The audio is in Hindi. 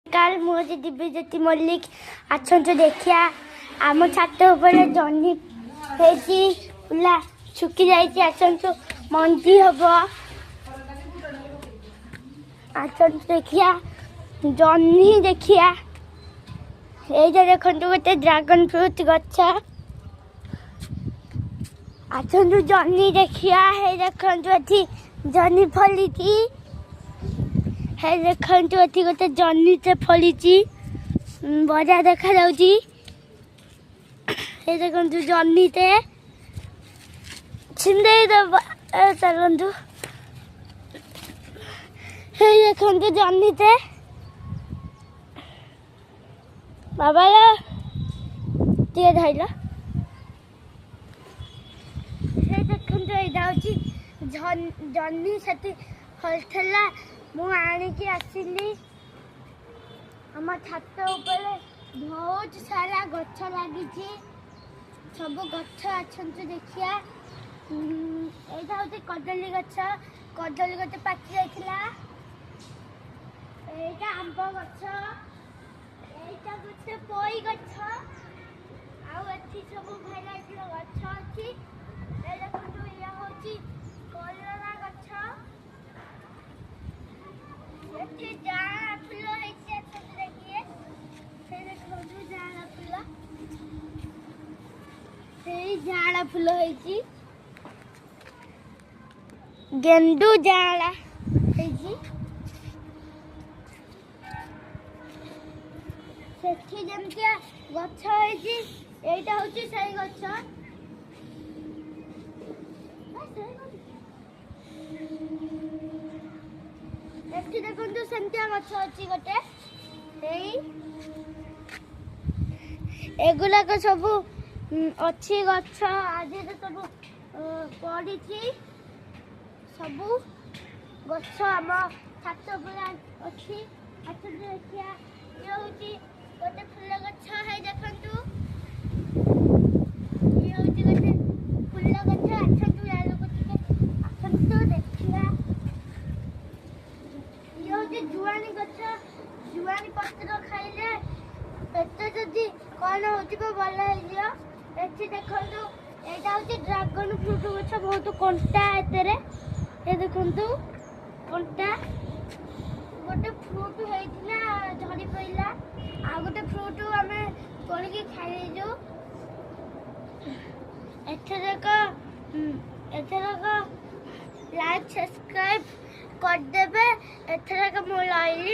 काल मुझे दिव्यज्योति मल्लिक आछंतु देखिया आम छात ऊपर जह्नी होला सुखी जाइए आछंतु मंजी हम आछंतु देखिया जह्नी देखिया ये देखु गोटे ड्रागन फ्रूट गछ आछंतु जह्नी देखिया हे देखु जह्नी फली है देखु एटी गोटे जह्नीटे फली बढ़िया देखा जाऊँगी देखु जह्नीटे छिंदे चलतु देखु जह्नीटे बाबा टे धरल देखु यहाँ हूँ जह्नी से फलता मु आणिकी आसिली आम छात ऊपर बहुत सारा गछ लगी सब गछ आछंतु देखिया यहाँ हूँ कदली गछ पाचि जाइथिला एटा आंब गछ एटा गोटे पोई गछ आउ एठी सब भेराइटी गछ अछि ए देखंतु या होची कलरा गछ एठी जाड़ा फूल होइছে सब देखिए से देखंतु जाड़ा फूल से जाड़ा फूल होइছি गेंदू जाड़ा होइছি सेठी जेमतिया गछ होइছি एटा होची सही गछ एठी देखंतु सेमतिया गछ अछि गोटे एई एगुला को सब अच्छी गछ आज सब पड़ी सब गछ आम छात पूरा अच्छी अच्छा देखिया ये हूँ गोटे फूल गछ है देखु ये हूँ गोटे फूल गछ आछंतु या लोग आछंतु देखिया ये हूँ जुआनी गछ जुआनी पत्र खाइले पेट जदि कौन हो भल हो एठी देखंतु एटा होची ड्रैगन फ्रूट गछ बहुत कंटा एतरे ए देखंतु कंटा गोटे फ्रूट होइतिना झड़ी पइला आ गोटे फ्रूट हमें तोड़ के खाइ जो एथरक लाइक सब्सक्राइब कर देबे एथरक मो लाइली।